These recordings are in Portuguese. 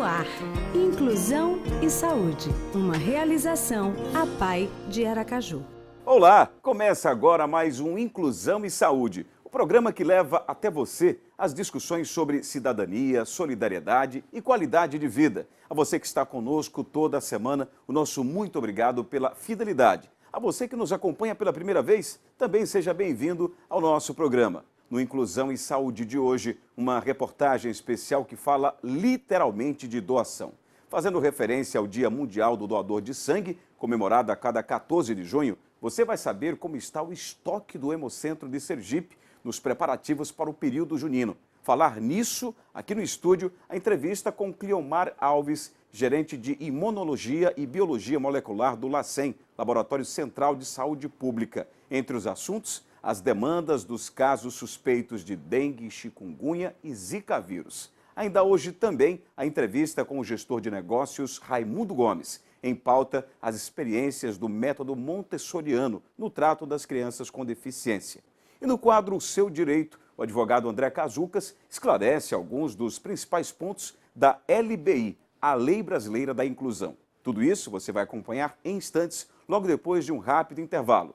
ar, Inclusão e Saúde, uma realização APAE de Aracaju. Olá, começa agora mais um Inclusão e Saúde, o programa que leva até você as discussões sobre cidadania, solidariedade e qualidade de vida. A você que está conosco toda semana, o nosso muito obrigado pela fidelidade. A você que nos acompanha pela primeira vez, também seja bem-vindo ao nosso programa. No Inclusão e Saúde de hoje, uma reportagem especial que fala literalmente de doação. Fazendo referência ao Dia Mundial do Doador de Sangue, comemorado a cada 14 de junho, você vai saber como está o estoque do Hemocentro de Sergipe nos preparativos para o período junino. Falar nisso, aqui no estúdio, a entrevista com Cliomar Alves, gerente de Imunologia e Biologia Molecular do LACEN, Laboratório Central de Saúde Pública. Entre os assuntos, as demandas dos casos suspeitos de dengue, chikungunya e zika vírus. Ainda hoje também a entrevista com o gestor de negócios Raimundo Gomes. Em pauta, as experiências do método montessoriano no trato das crianças com deficiência. E no quadro O Seu Direito, o advogado André Cazucas esclarece alguns dos principais pontos da LBI, a Lei Brasileira da Inclusão. Tudo isso você vai acompanhar em instantes, logo depois de um rápido intervalo.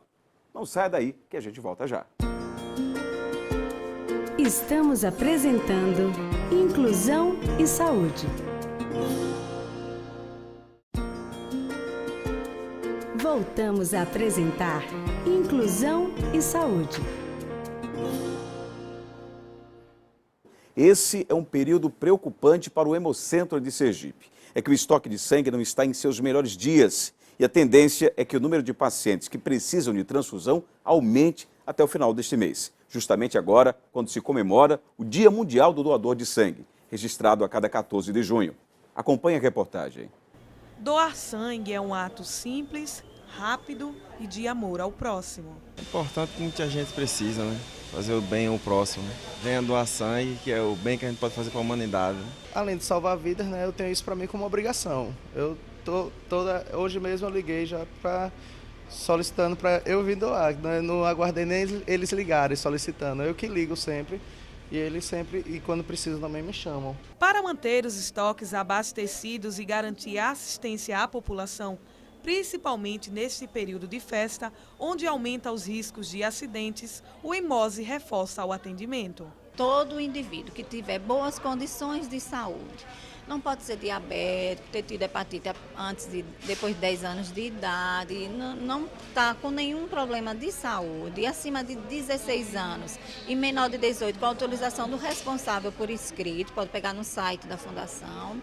Não saia daí que a gente volta já. Estamos apresentando Inclusão e Saúde. Voltamos a apresentar Inclusão e Saúde. Esse é um período preocupante para o Hemocentro de Sergipe. É que o estoque de sangue não está em seus melhores dias e a tendência é que o número de pacientes que precisam de transfusão aumente até o final deste mês. Justamente agora, quando se comemora o Dia Mundial do Doador de Sangue, registrado a cada 14 de junho. Acompanhe a reportagem. Doar sangue é um ato simples, rápido e de amor ao próximo. É importante que muita gente precisa, né? Fazer o bem ao próximo. Venha doar sangue, que é o bem que a gente pode fazer para a humanidade. Além de salvar vidas, né, eu tenho isso para mim como obrigação. Hoje mesmo eu liguei já solicitando para eu vir doar. Não aguardei nem eles ligarem solicitando. Eu que ligo sempre. E eles sempre, e quando precisam, também me chamam. Para manter os estoques abastecidos e garantir a assistência à população, principalmente neste período de festa, onde aumenta os riscos de acidentes, o Hemose reforça o atendimento. Todo indivíduo que tiver boas condições de saúde, não pode ser diabético, ter tido hepatite depois de 10 anos de idade, não está com nenhum problema de saúde, acima de 16 anos e menor de 18, com a autorização do responsável por escrito, pode pegar no site da Fundação,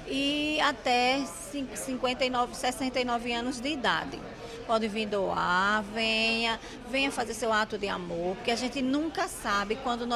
e até 69 anos de idade. Pode vir doar, venha fazer seu ato de amor, porque a gente nunca sabe quando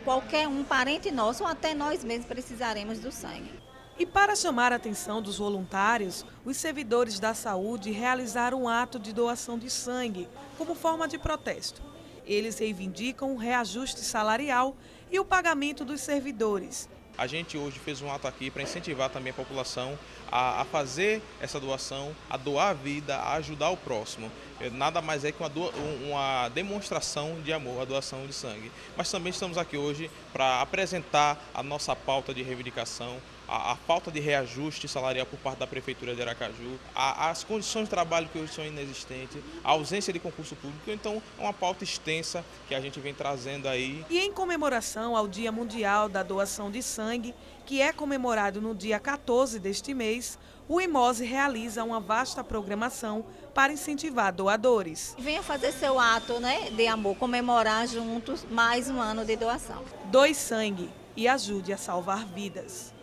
qualquer parente nosso ou até nós mesmos precisaremos do sangue. E para chamar a atenção dos voluntários, os servidores da saúde realizaram um ato de doação de sangue como forma de protesto. Eles reivindicam o reajuste salarial e o pagamento dos servidores. A gente hoje fez um ato aqui para incentivar também a população a fazer essa doação, a doar a vida, a ajudar o próximo. Nada mais é que uma demonstração de amor, a doação de sangue. Mas também estamos aqui hoje para apresentar a nossa pauta de reivindicação, a falta de reajuste salarial por parte da Prefeitura de Aracaju, as condições de trabalho que hoje são inexistentes, a ausência de concurso público. Então, é uma pauta extensa que a gente vem trazendo aí. E em comemoração ao Dia Mundial da Doação de Sangue, que é comemorado no dia 14 deste mês, o Hemose realiza uma vasta programação para incentivar doadores. Venha fazer seu ato, né, de amor, comemorar juntos mais um ano de doação. Doe sangue e ajude a salvar vidas.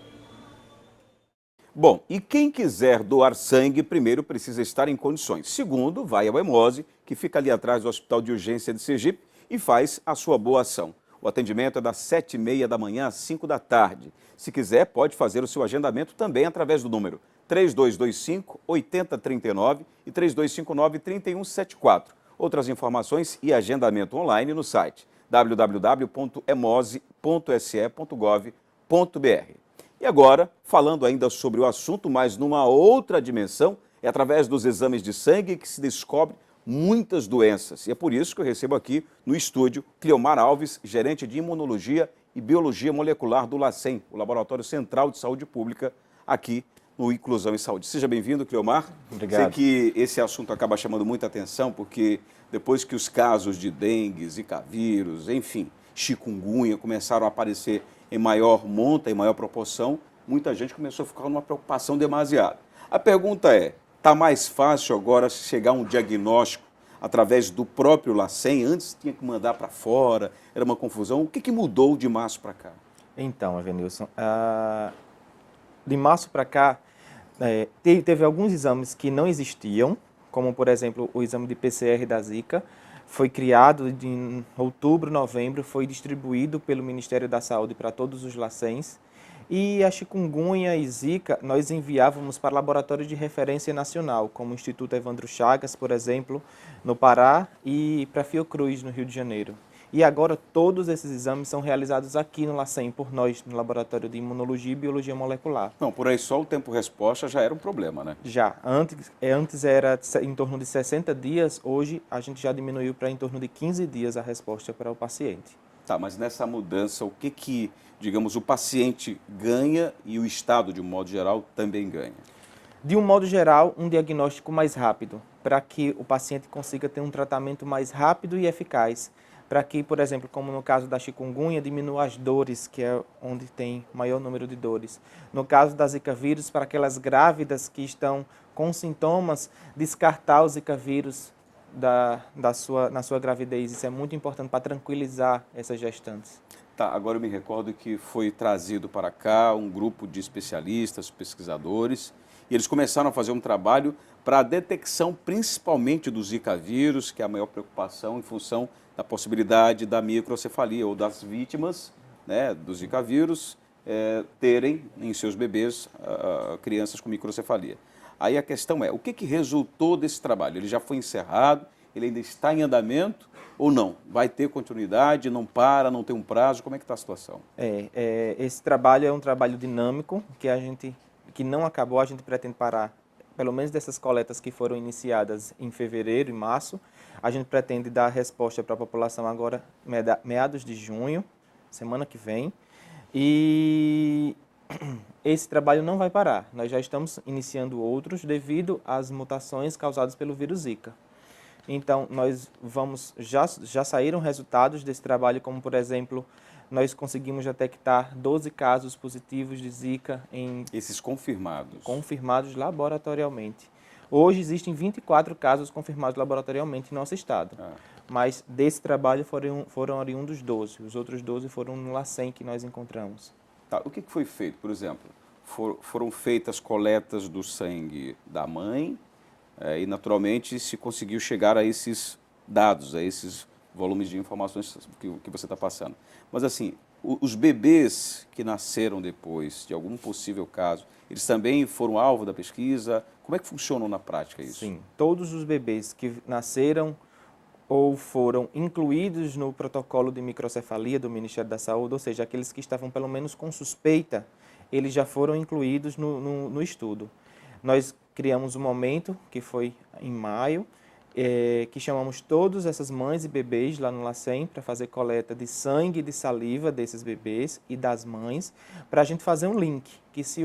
Bom, e quem quiser doar sangue, primeiro precisa estar em condições. Segundo, vai ao Hemose, que fica ali atrás do Hospital de Urgência de Sergipe, e faz a sua boa ação. O atendimento é das 7h30 da manhã às 5 da tarde. Se quiser, pode fazer o seu agendamento também através do número 3225-8039 e 3259-3174. Outras informações e agendamento online no site www.hemose.se.gov.br. E agora, falando ainda sobre o assunto, mas numa outra dimensão, é através dos exames de sangue que se descobre muitas doenças. E é por isso que eu recebo aqui no estúdio Cleomar Alves, gerente de Imunologia e Biologia Molecular do LACEN, o Laboratório Central de Saúde Pública, aqui no Inclusão em Saúde. Seja bem-vindo, Cleomar. Obrigado. Sei que esse assunto acaba chamando muita atenção, porque depois que os casos de dengue, zika vírus, enfim, chikungunya começaram a aparecer em maior monta, em maior proporção, muita gente começou a ficar numa preocupação demasiada. A pergunta é, está mais fácil agora chegar a um diagnóstico através do próprio LACEN? Antes tinha que mandar para fora, era uma confusão. O que mudou de março para cá? Então, Evanilson, de março para cá, teve alguns exames que não existiam, como, por exemplo, o exame de PCR da Zika. Foi criado em outubro, novembro, foi distribuído pelo Ministério da Saúde para todos os LACENs. E a chikungunya e Zika nós enviávamos para laboratórios de referência nacional, como o Instituto Evandro Chagas, por exemplo, no Pará, e para Fiocruz, no Rio de Janeiro. E agora todos esses exames são realizados aqui no LACEN, por nós, no Laboratório de Imunologia e Biologia Molecular. Não, por aí só o tempo-resposta já era um problema, né? Já. Antes era em torno de 60 dias, hoje a gente já diminuiu para em torno de 15 dias a resposta para o paciente. Tá, mas nessa mudança, o que, digamos, o paciente ganha e o Estado, de um modo geral, também ganha? De um modo geral, um diagnóstico mais rápido, para que o paciente consiga ter um tratamento mais rápido e eficaz. Para que, por exemplo, como no caso da chikungunya, diminua as dores, que é onde tem maior número de dores. No caso da Zika vírus, para aquelas grávidas que estão com sintomas, descartar o Zika vírus na sua gravidez. Isso é muito importante para tranquilizar essas gestantes. Tá, agora eu me recordo que foi trazido para cá um grupo de especialistas, pesquisadores, e eles começaram a fazer um trabalho para a detecção principalmente do Zika vírus, que é a maior preocupação em função da possibilidade da microcefalia ou das vítimas, né, do Zika vírus terem em seus bebês crianças com microcefalia. Aí a questão é, o que resultou desse trabalho? Ele já foi encerrado? Ele ainda está em andamento ou não? Vai ter continuidade? Não para? Não tem um prazo? Como é que está a situação? Esse trabalho é um trabalho dinâmico que não acabou, a gente pretende parar, pelo menos dessas coletas que foram iniciadas em fevereiro e março. A gente pretende dar resposta para a população agora, meados de junho, semana que vem. E esse trabalho não vai parar. Nós já estamos iniciando outros devido às mutações causadas pelo vírus Zika. Então, já saíram resultados desse trabalho, como, por exemplo, nós conseguimos detectar 12 casos positivos de Zika Esses confirmados? Confirmados laboratorialmente. Hoje existem 24 casos confirmados laboratorialmente em nosso estado. Mas desse trabalho foram oriundos 12. Os outros 12 foram no LACEN que nós encontramos. Tá, o que foi feito? Por exemplo, foram feitas coletas do sangue da mãe e, naturalmente, se conseguiu chegar a esses dados, a esses volumes de informações que você está passando. Mas, assim, os bebês que nasceram depois de algum possível caso, eles também foram alvo da pesquisa? Como é que funcionam na prática isso? Sim, todos os bebês que nasceram ou foram incluídos no protocolo de microcefalia do Ministério da Saúde, ou seja, aqueles que estavam pelo menos com suspeita, eles já foram incluídos no estudo. Nós criamos um momento, que foi em maio, que chamamos todas essas mães e bebês lá no LACEN para fazer coleta de sangue e de saliva desses bebês e das mães, para a gente fazer um link, que se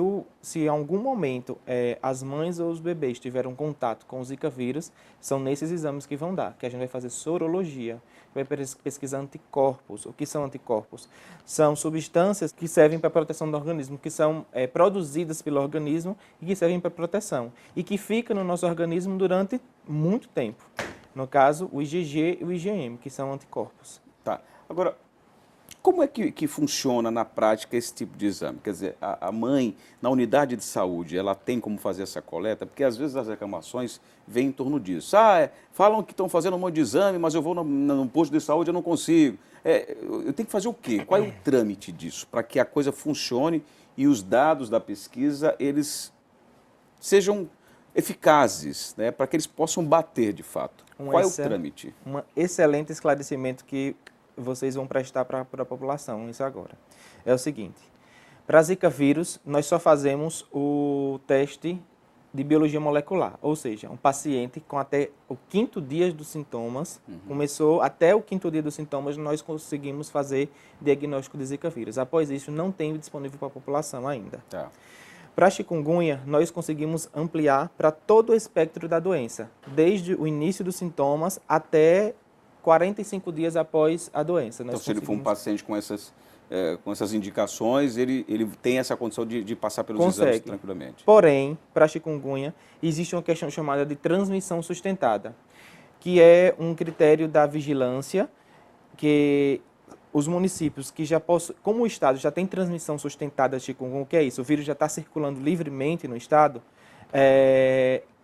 em algum momento as mães ou os bebês tiveram contato com o Zika vírus, são nesses exames que vão dar, que a gente vai fazer sorologia, vai pesquisar anticorpos. O que são anticorpos? São substâncias que servem para a proteção do organismo, que são produzidas pelo organismo e que servem para proteção, e que ficam no nosso organismo durante muito tempo. No caso, o IgG e o IgM, que são anticorpos. Tá. Agora, como é que funciona na prática esse tipo de exame? Quer dizer, a mãe, na unidade de saúde, ela tem como fazer essa coleta? Porque às vezes as reclamações vêm em torno disso. Falam que estão fazendo um monte de exame, mas eu vou no posto de saúde e eu não consigo. Eu tenho que fazer o quê? Qual é o trâmite disso? Para que a coisa funcione e os dados da pesquisa, eles sejam eficazes, né? Para que eles possam bater de fato. Qual é o trâmite? Um excelente esclarecimento que vocês vão prestar para a população, isso agora. É o seguinte, para Zika vírus, nós só fazemos o teste de biologia molecular, ou seja, um paciente com até o 5º dia dos sintomas, começou até o 5º dia dos sintomas, nós conseguimos fazer diagnóstico de Zika vírus. Após isso, não tem disponível para a população ainda. Tá. Para a chikungunya, nós conseguimos ampliar para todo o espectro da doença, desde o início dos sintomas até 45 dias após a doença. Então, se ele for um paciente com essas indicações, ele tem essa condição de passar pelos exames tranquilamente. Porém, para a chikungunya, existe uma questão chamada de transmissão sustentada, que é um critério da vigilância que os municípios que já possuem, como o estado já tem transmissão sustentada de chikungunya, o que é isso? O vírus já está circulando livremente no estado,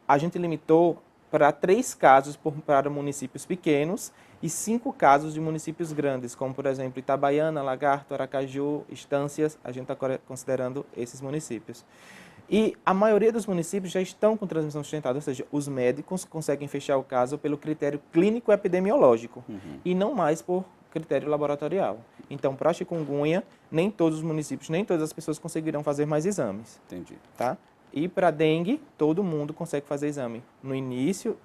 a gente limitou para 3 casos para municípios pequenos e 5 casos de municípios grandes, como, por exemplo, Itabaiana, Lagarto, Aracaju, Estâncias, a gente está considerando esses municípios. E a maioria dos municípios já estão com transmissão sustentada, ou seja, os médicos conseguem fechar o caso pelo critério clínico-epidemiológico e não mais por critério laboratorial. Então, para a chikungunya, nem todos os municípios, nem todas as pessoas conseguirão fazer mais exames. Entendi. Tá? E para dengue, todo mundo consegue fazer exame no início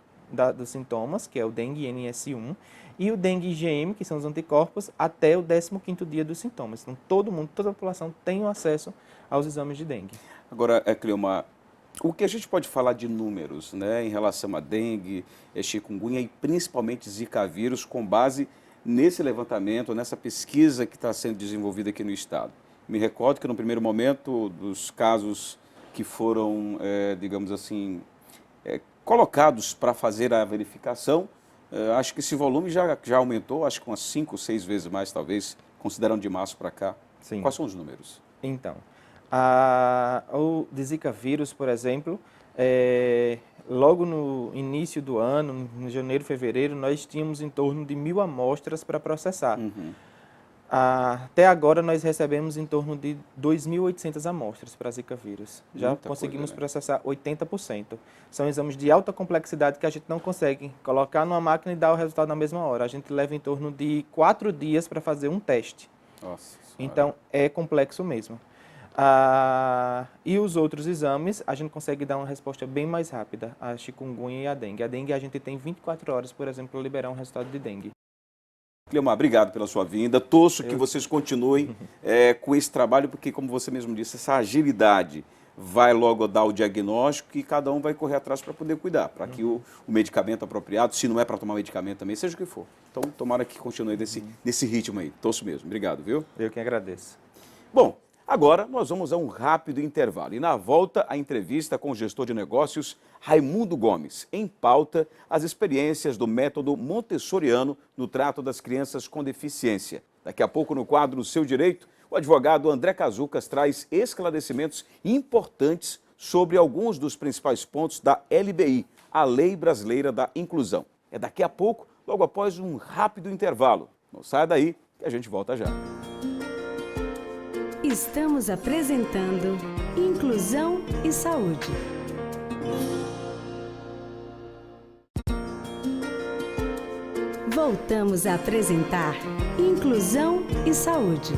dos sintomas, que é o dengue NS1, e o dengue IgM, que são os anticorpos, até o 15º dia dos sintomas. Então, todo mundo, toda a população tem o acesso aos exames de dengue. Agora, Cleomar, o que a gente pode falar de números, né, em relação a dengue, chikungunya e principalmente Zika vírus, com base nesse levantamento, nessa pesquisa que está sendo desenvolvida aqui no estado? Me recordo que no primeiro momento dos casos que foram, digamos assim, colocados para fazer a verificação, acho que esse volume já aumentou, acho que umas 5, 6 vezes mais, talvez, considerando de março para cá. Sim. Quais são os números? Então, o de Zika vírus, por exemplo, logo no início do ano, em janeiro, fevereiro, nós tínhamos em torno de 1.000 amostras para processar. Até agora, nós recebemos em torno de 2.800 amostras para Zika vírus. Já Muita conseguimos coisa, né? processar 80%. São exames de alta complexidade que a gente não consegue colocar numa máquina e dar o resultado na mesma hora. A gente leva em torno de 4 dias para fazer um teste. Nossa Senhora. Então, é complexo mesmo. E os outros exames, a gente consegue dar uma resposta bem mais rápida, a chikungunya e a dengue. A dengue, a gente tem 24 horas, por exemplo, para liberar um resultado de dengue. Cleomar, obrigado pela sua vinda. Torço que vocês continuem com esse trabalho, porque, como você mesmo disse, essa agilidade vai logo dar o diagnóstico e cada um vai correr atrás para poder cuidar, para que o medicamento apropriado, se não é para tomar medicamento também, seja o que for. Então, tomara que continue nesse ritmo aí. Torço mesmo. Obrigado, viu? Eu que agradeço. Bom, agora nós vamos a um rápido intervalo e na volta a entrevista com o gestor de negócios Raimundo Gomes. Em pauta, as experiências do método montessoriano no trato das crianças com deficiência. Daqui a pouco no quadro Seu Direito, o advogado André Cazucas traz esclarecimentos importantes sobre alguns dos principais pontos da LBI, a Lei Brasileira da Inclusão. É daqui a pouco, logo após um rápido intervalo. Não saia daí que a gente volta já. Estamos apresentando Inclusão e Saúde. Voltamos a apresentar Inclusão e Saúde.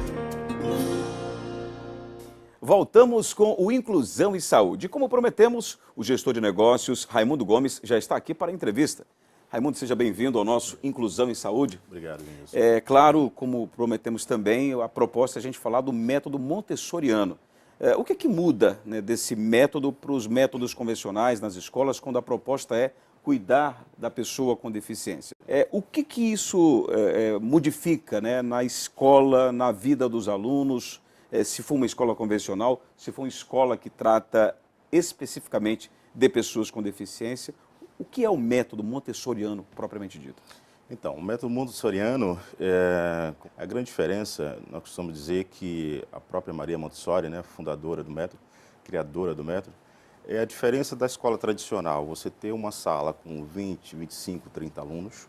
Voltamos com o Inclusão e Saúde. Como prometemos, o gestor de negócios Raimundo Gomes já está aqui para a entrevista. Raimundo, seja bem-vindo ao nosso Inclusão e Saúde. Obrigado, Vinícius. É claro, como prometemos também, a proposta é a gente falar do método montessoriano. O que muda, né, desse método para os métodos convencionais nas escolas, quando a proposta é cuidar da pessoa com deficiência? O que isso modifica, né, na escola, na vida dos alunos, se for uma escola convencional, se for uma escola que trata especificamente de pessoas com deficiência? O que é o método montessoriano, propriamente dito? Então, o método montessoriano, a grande diferença, nós costumamos dizer que a própria Maria Montessori, né, fundadora do método, criadora do método, é a diferença da escola tradicional. Você ter uma sala com 20, 25, 30 alunos,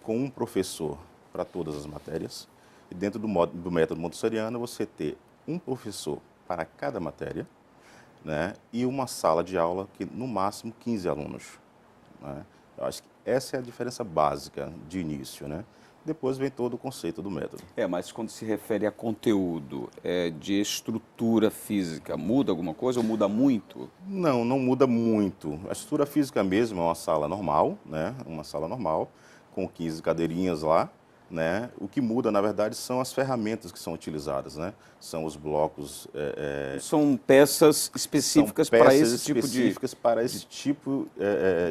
com um professor para todas as matérias, e dentro do método montessoriano você ter um professor para cada matéria, né, e uma sala de aula que, no máximo, 15 alunos. Né? Eu acho que essa é a diferença básica de início, né? depois vem todo o conceito do método. Mas quando se refere a conteúdo, de estrutura física, muda alguma coisa ou muda muito? Não, não muda muito. A estrutura física mesmo é uma sala normal, né? Uma sala normal, com 15 cadeirinhas lá, né? O que muda, na verdade, são as ferramentas que são utilizadas, né? São os blocos... São peças específicas para esse tipo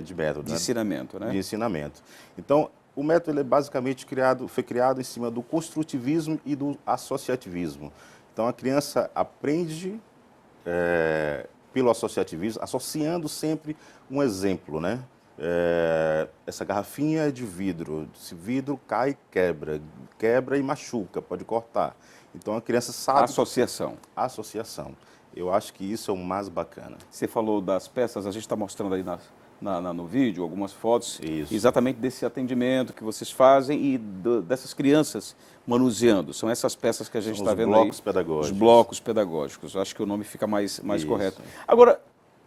de método. De ensinamento, né? De ensinamento. Então, o método ele é basicamente foi criado em cima do construtivismo e do associativismo. Então, a criança aprende pelo associativismo, associando sempre um exemplo, né? Essa garrafinha é de vidro, se vidro cai, quebra e machuca, pode cortar. Então a criança sabe... Associação. Eu acho que isso é o mais bacana. Você falou das peças, a gente está mostrando aí no vídeo algumas fotos, isso. Exatamente desse atendimento que vocês fazem e dessas crianças manuseando. São essas peças que a gente está vendo aí. Os blocos pedagógicos. Eu acho que o nome fica mais correto. Agora,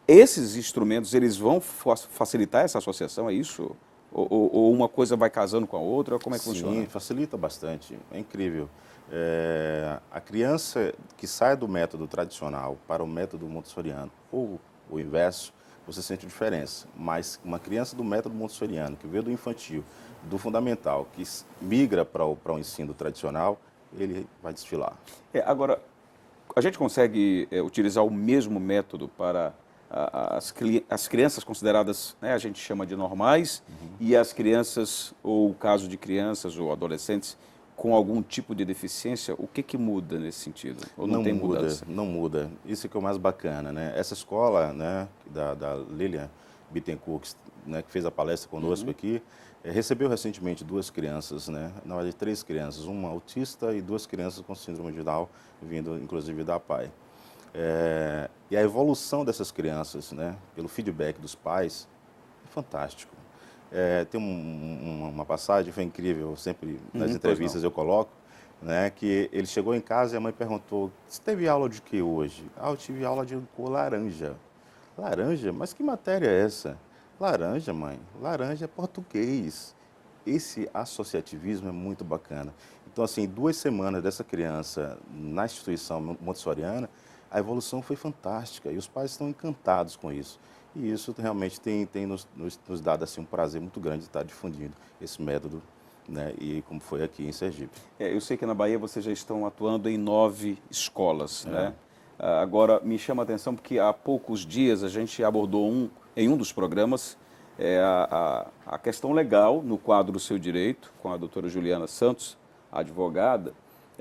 esses instrumentos, eles vão facilitar essa associação, é isso? Ou uma coisa vai casando com a outra? Como é que funciona? Sim, facilita bastante. É incrível. A criança que sai do método tradicional para o método montessoriano, ou o inverso, você sente diferença. Mas uma criança do método montessoriano, que veio do infantil, do fundamental, que migra para o ensino tradicional, ele vai desfilar. Agora, a gente consegue utilizar o mesmo método para as crianças consideradas, né, a gente chama de normais, e as crianças, ou o caso de crianças ou adolescentes com algum tipo de deficiência, o que muda nesse sentido? Ou não tem mudança? Não muda. Isso é que é o mais bacana, né? Essa escola, né, da Lilian Bittencourt, né, que fez a palestra conosco aqui, recebeu recentemente 2 crianças, né? Na verdade, 3 crianças, uma autista e 2 crianças com síndrome de Down, vindo inclusive da PAI. E a evolução dessas crianças, né, pelo feedback dos pais, é fantástico. Tem uma passagem, foi incrível, sempre nas entrevistas eu coloco, né, que ele chegou em casa e a mãe perguntou: você teve aula de que hoje? Eu tive aula de cor laranja. Laranja? Mas que matéria é essa? Laranja, mãe. Laranja é português. Esse associativismo é muito bacana. Então, assim, 2 semanas dessa criança na instituição montessoriana, a evolução foi fantástica e os pais estão encantados com isso. E isso realmente tem nos dado assim, um prazer muito grande de estar difundindo esse método, né, e como foi aqui em Sergipe. Eu sei que na Bahia vocês já estão atuando em 9 escolas, né? Agora, me chama a atenção porque há poucos dias a gente abordou em um dos programas a questão legal no quadro do Seu Direito, com a doutora Juliana Santos, advogada,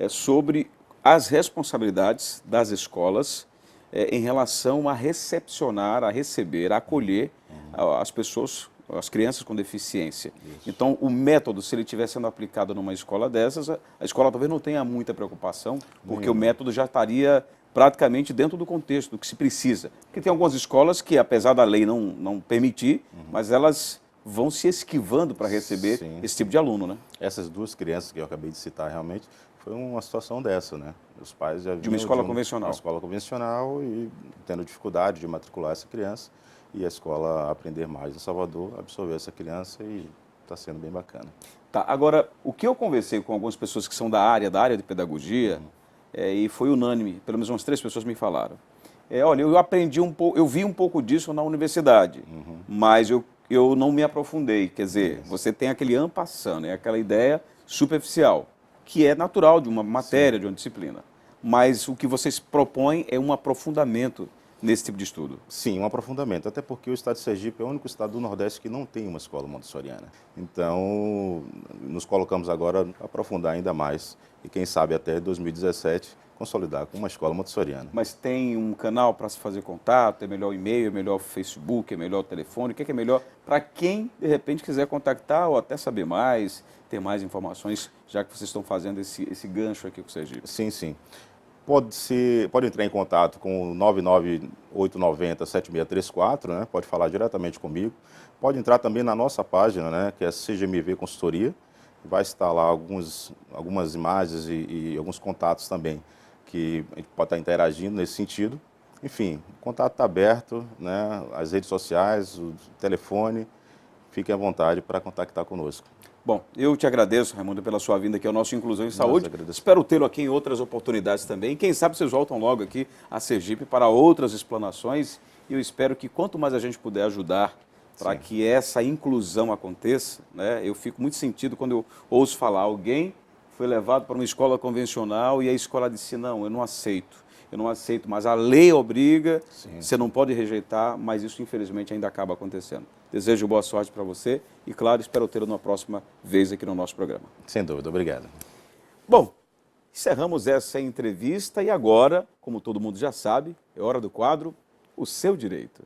sobre as responsabilidades das escolas em relação a recepcionar, a receber, a acolher as pessoas, as crianças com deficiência. Isso. Então, o método, se ele estiver sendo aplicado numa escola dessas, a escola talvez não tenha muita preocupação, porque o método já estaria praticamente dentro do contexto, do que se precisa. Porque tem algumas escolas que, apesar da lei não permitir, mas elas vão se esquivando para receber esse tipo de aluno, né? Essas 2 crianças que eu acabei de citar, realmente, foi uma situação dessa, né? Os pais já de uma escola convencional. Uma escola convencional e tendo dificuldade de matricular essa criança, e a escola Aprender Mais em Salvador absorveu essa criança e está sendo bem bacana. Tá, agora, o que eu conversei com algumas pessoas que são da área de pedagogia, e foi unânime, pelo menos umas 3 pessoas me falaram. Olha, eu aprendi um pouco, eu vi um pouco disso na universidade, mas eu não me aprofundei. Quer dizer, você tem aquele en passant, né, aquela ideia superficial, que é natural de uma matéria, de uma disciplina. Mas o que vocês propõem é um aprofundamento nesse tipo de estudo. Sim, um aprofundamento, até porque o estado de Sergipe é o único estado do Nordeste que não tem uma escola montessoriana. Então, nos colocamos agora a aprofundar ainda mais e quem sabe até 2017 consolidar com uma escola montessoriana. Mas tem um canal para se fazer contato? É melhor e-mail, é melhor Facebook, é melhor telefone? O que é melhor para quem, de repente, quiser contactar ou até saber mais, ter mais informações, já que vocês estão fazendo esse gancho aqui com o Sergipe? Sim, sim. Pode entrar em contato com o 99890-7634, né? Pode falar diretamente comigo. Pode entrar também na nossa página, né? Que é CGMV Consultoria. Vai estar lá algumas imagens e alguns contatos também, que a gente pode estar interagindo nesse sentido. Enfim, o contato está aberto, né? As redes sociais, o telefone, fiquem à vontade para contactar conosco. Bom, eu te agradeço, Raimundo, pela sua vinda aqui ao nosso Inclusão em Saúde. agradeço. Espero tê-lo aqui em outras oportunidades também. Quem sabe vocês voltam logo aqui a Sergipe para outras explanações. E eu espero que quanto mais a gente puder ajudar para que essa inclusão aconteça, né? Eu fico muito sentido quando eu ouço falar alguém foi levado para uma escola convencional e a escola disse, não, eu não aceito, mas a lei obriga, você não pode rejeitar, mas isso infelizmente ainda acaba acontecendo. Desejo boa sorte para você e, claro, espero tê-lo na próxima vez aqui no nosso programa. Sem dúvida, obrigado. Bom, encerramos essa entrevista e agora, como todo mundo já sabe, é hora do quadro O Seu Direito.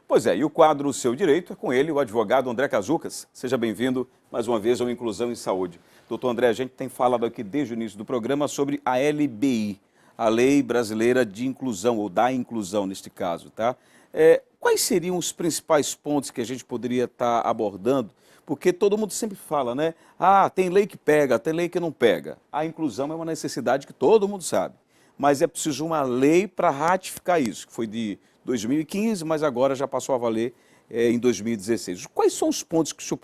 Pois é, e o quadro O Seu Direito é com ele, o advogado André Cazucas. Seja bem-vindo mais uma vez ao Inclusão em Saúde. Doutor André, a gente tem falado aqui desde o início do programa sobre a LBI, a Lei Brasileira de Inclusão, ou da Inclusão neste caso, tá? Quais seriam os principais pontos que a gente poderia estar abordando? Porque todo mundo sempre fala, né? Ah, tem lei que pega, tem lei que não pega. A inclusão é uma necessidade que todo mundo sabe, mas é preciso uma lei para ratificar isso, que foi de 2015, mas agora já passou a valer em 2016. Quais são os pontos que o senhor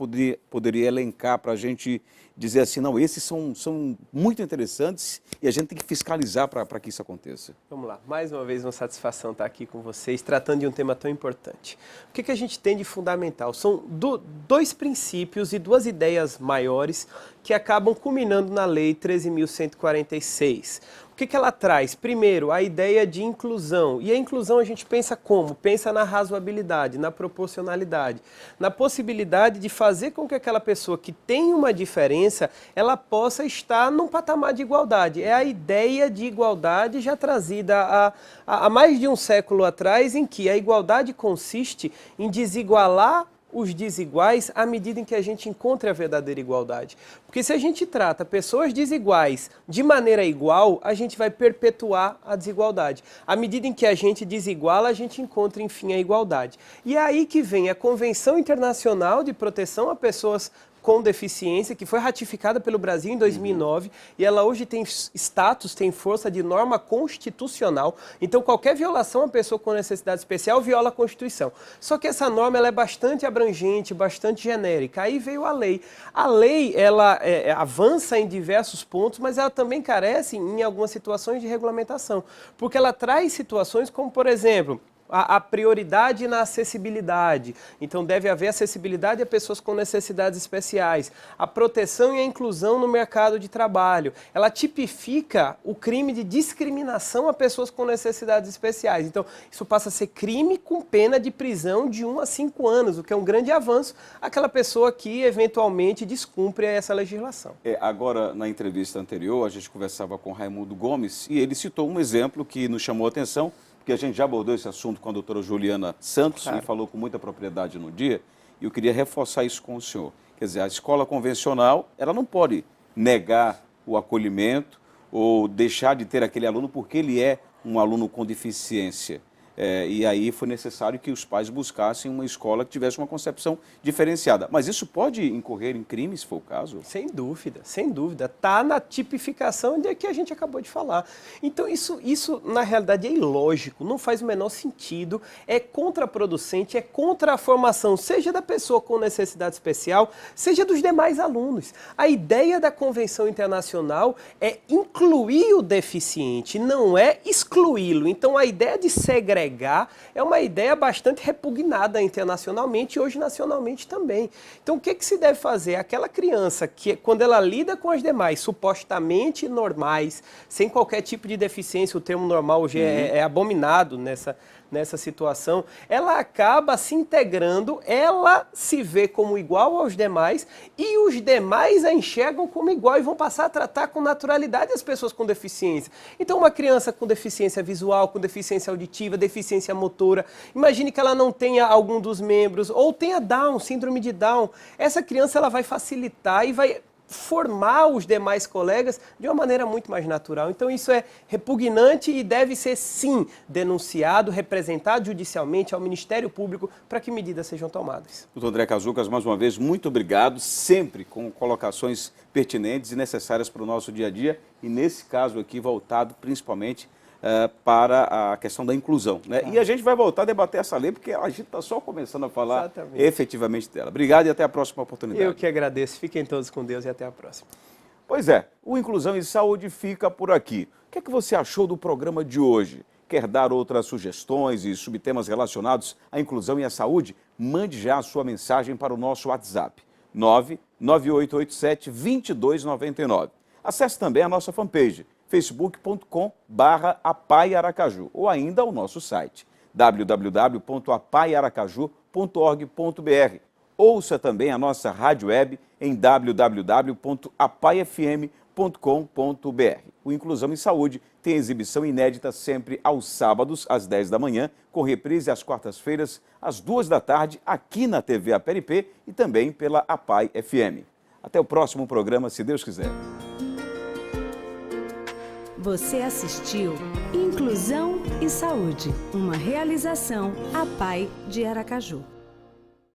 poderia elencar para a gente dizer assim, não, esses são muito interessantes e a gente tem que fiscalizar para que isso aconteça? Vamos lá, mais uma vez uma satisfação estar aqui com vocês, tratando de um tema tão importante. O que a gente tem de fundamental? São dois princípios e duas ideias maiores que acabam culminando na Lei 13.146. O que ela traz? Primeiro, a ideia de inclusão. E a inclusão a gente pensa como? Pensa na razoabilidade, na proporcionalidade, na possibilidade de fazer com que aquela pessoa que tem uma diferença, ela possa estar num patamar de igualdade. É a ideia de igualdade já trazida há mais de um século atrás, em que a igualdade consiste em desigualar os desiguais à medida em que a gente encontra a verdadeira igualdade. Porque se a gente trata pessoas desiguais de maneira igual, a gente vai perpetuar a desigualdade. À medida em que a gente desiguala, a gente encontra, enfim, a igualdade. E é aí que vem a Convenção Internacional de Proteção a Pessoas com Deficiência, que foi ratificada pelo Brasil em 2009, e ela hoje tem status, tem força de norma constitucional. Então, qualquer violação a pessoa com necessidade especial viola a Constituição. Só que essa norma ela é bastante abrangente, bastante genérica. Aí veio a lei. A lei, ela avança em diversos pontos, mas ela também carece em algumas situações de regulamentação, porque ela traz situações como, por exemplo, a prioridade na acessibilidade. Então, deve haver acessibilidade a pessoas com necessidades especiais. A proteção e a inclusão no mercado de trabalho. Ela tipifica o crime de discriminação a pessoas com necessidades especiais. Então, isso passa a ser crime com pena de prisão de 1 a 5 anos, o que é um grande avanço àquela pessoa que, eventualmente, descumpre essa legislação. Agora, na entrevista anterior, a gente conversava com Raimundo Gomes e ele citou um exemplo que nos chamou a atenção, porque a gente já abordou esse assunto com a doutora Juliana Santos e falou com muita propriedade no dia, e eu queria reforçar isso com o senhor. Quer dizer, a escola convencional, ela não pode negar o acolhimento ou deixar de ter aquele aluno porque ele é um aluno com deficiência. E aí foi necessário que os pais buscassem uma escola que tivesse uma concepção diferenciada. Mas isso pode incorrer em crime, se for o caso? Sem dúvida, sem dúvida. Está na tipificação de que a gente acabou de falar. Então isso na realidade é ilógico, não faz o menor sentido, é contraproducente, é contra a formação, seja da pessoa com necessidade especial, seja dos demais alunos. A ideia da Convenção Internacional é incluir o deficiente, não é excluí-lo. Então a ideia de segregar é uma ideia bastante repugnada internacionalmente e hoje nacionalmente também. Então o que se deve fazer? Aquela criança que, quando ela lida com as demais supostamente normais, sem qualquer tipo de deficiência, o termo normal hoje é abominado nessa situação, ela acaba se integrando, ela se vê como igual aos demais e os demais a enxergam como igual e vão passar a tratar com naturalidade as pessoas com deficiência. Então uma criança com deficiência visual, com deficiência auditiva, deficiência motora, imagine que ela não tenha algum dos membros ou tenha Down, síndrome de Down, essa criança ela vai facilitar e vai formar os demais colegas de uma maneira muito mais natural. Então isso é repugnante e deve ser, sim, denunciado, representado judicialmente ao Ministério Público para que medidas sejam tomadas. Doutor André Cazucas, mais uma vez, muito obrigado, sempre com colocações pertinentes e necessárias para o nosso dia a dia, e nesse caso aqui voltado principalmente para a questão da inclusão. Né? E a gente vai voltar a debater essa lei, porque a gente está só começando a falar efetivamente dela. Obrigado e até a próxima oportunidade. Eu que agradeço. Fiquem todos com Deus e até a próxima. Pois é, o Inclusão e Saúde fica por aqui. O que é que você achou do programa de hoje? Quer dar outras sugestões e subtemas relacionados à inclusão e à saúde? Mande já a sua mensagem para o nosso WhatsApp, 99887-2299. Acesse também a nossa fanpage, facebook.com/apaiaracaju, ou ainda o nosso site, www.apaiaracaju.org.br. Ouça também a nossa rádio web em www.apaifm.com.br. O Inclusão em Saúde tem exibição inédita sempre aos sábados, às 10 da manhã, com reprise às quartas-feiras, às 2 da tarde, aqui na TV APRP e também pela APAI FM. Até o próximo programa, se Deus quiser. Você assistiu Inclusão e Saúde, uma realização APAI de Aracaju.